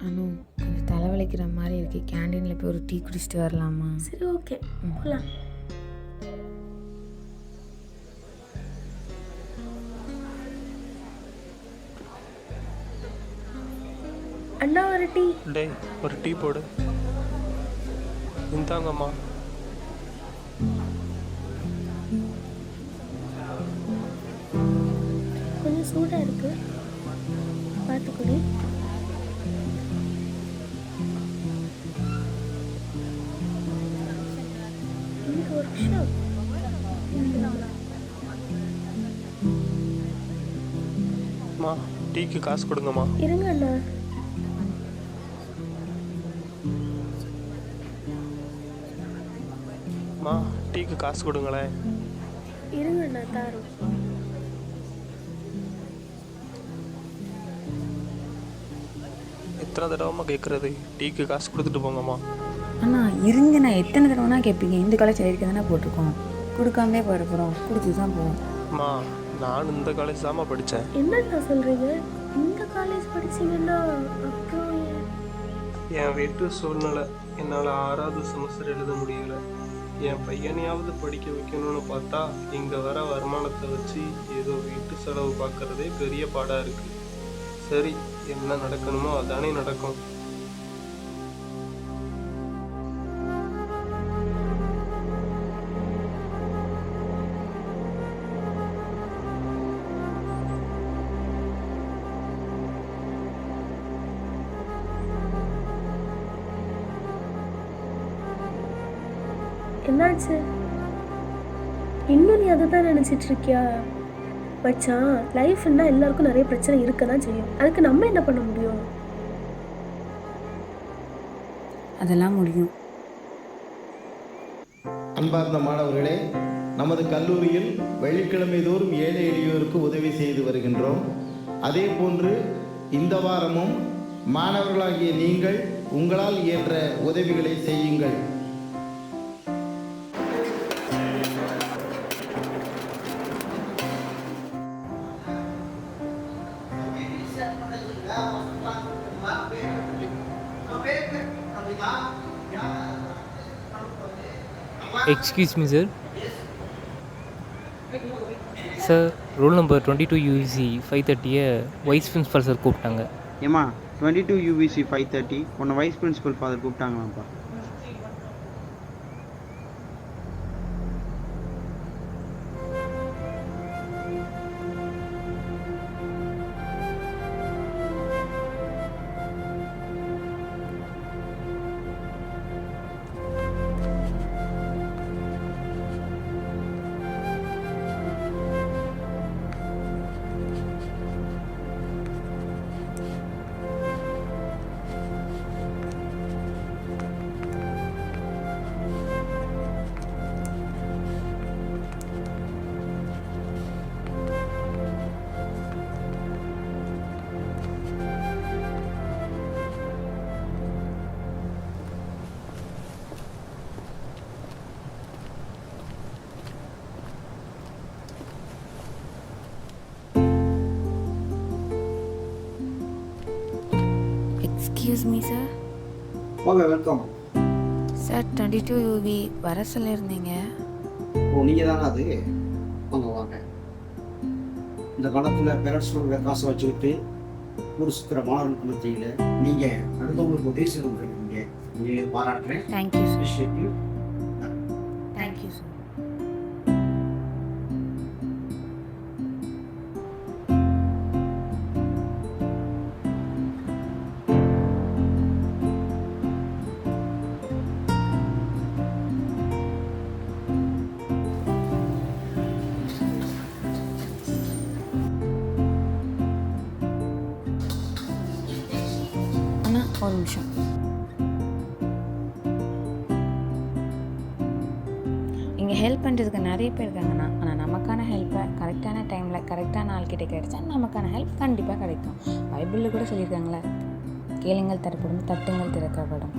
அனு கொஞ்சம் தலைவலிக்கிற மாதிரி இருக்கு. கேண்டீனில் போய் ஒரு டீ குடிச்சிட்டு வரலாமா? சரி, ஓகே, போகலாம். அண்ணா ஒரு டீ. டேய் ஒரு டீ போடு. இந்தாங்கம்மா. கொஞ்சம் சூடாக இருக்கு, பார்த்து குடி. இன்னைக்கு ஒரு விஷயம். அம்மா டீக்கு காசு கொடுங்கம்மா. இருங்க அண்ணா. அம்மா டீக்கு காசு கொடுங்களேன். இருங்க அண்ணா, தாரோம். எத்தனை தடவைம்மா கேட்குறது? டீக்கு காசு கொடுத்துட்டு போங்கம்மா. அண்ணா இருங்க, நான் எத்தனை தடவைனா கேட்பீங்க? இந்த காலேஜ் இருக்க தானே போட்டிருக்கோம், கொடுக்காமலே போகிற போகிறோம், கொடுத்து தான் போவோம். அம்மா நான் இந்த காலேஜ் தாம்மா படித்தேன். என்னண்ணா சொல்கிறீங்க? இந்த காலேஜ் படிச்சீங்கன்னா அப்புறம் என் வீட்டு சூழ்நிலை என்னால் 6வது செமஸ்டர் எழுத முடியல. என் பையனையாவது படிக்க வைக்கணும்னு பார்த்தா இங்கே வர வருமானத்தை வச்சு ஏதோ வீட்டு செலவு பார்க்குறதே பெரிய பாடாக இருக்குது. சரி, என்ன நடக்கணுமோ அதானே நடக்கும். என்னாச்சு? இன்னும் நீ அதை தான் நினச்சிட்டு இருக்கியா? மச்சான், லைஃப்னா எல்லாருக்கும் நிறைய பிரச்சனை இருக்க தான் செய்யும். அதுக்கு நம்ம என்ன பண்ண முடியும்? அதெல்லாம் முடியும். அன்பார்ந்த மாணவர்களே, நமது கல்லூரியில் வெள்ளிக்கிழமை தோறும் ஏழை எளியோருக்கு உதவி செய்து வருகின்றோம். அதே போன்று இந்த வாரமும் மாணவர்களாகிய நீங்கள் உங்களால் இயன்ற உதவிகளை செய்யுங்கள். Excuse me, sir. Sir, roll number 22 UVC 530 vice principal sir கூப்பிட்டாங்க. ஏம்மா 22 UVC 530 உன்னை வைஸ் பிரின்சிபல் ஃபாதர் கூப்பிட்டாங்களாம்ப்பா. Excuse me sir. வாங்க, வெல்கம். சார் 22 UV வர சொல்லியிருந்தீங்க. ஓ, நீங்கள் தானே அது? வாங்க வாங்க. இந்த காலத்தில் பேரண்ட்ஸோட காசை வச்சுக்கிட்டு ஒரு சுற்றுற மாணவர்களுக்கு மத்தியில் நீங்கள் அடுத்தவங்களுக்கு உதவி செய்து கொடுக்குறீங்க. நீங்கள் பாராட்டுறேன். Thank you sir. Appreciate you. Thank you sir. அண்ணா ஒரு நிமிஷம். இங்கே ஹெல்ப் பண்ணுறதுக்கு நிறைய பேர் இருக்காங்கண்ணா. ஆனால் நமக்கான ஹெல்ப்பை கரெக்டான டைமில் கரெக்டான ஆள்கிட்ட கிடைச்சா நமக்கான ஹெல்ப் கண்டிப்பாக கிடைக்கும். பைபிளில் கூட சொல்லியிருக்காங்களே, கேளுங்கள் தரப்படும், தட்டுங்கள் திறக்கப்படும்.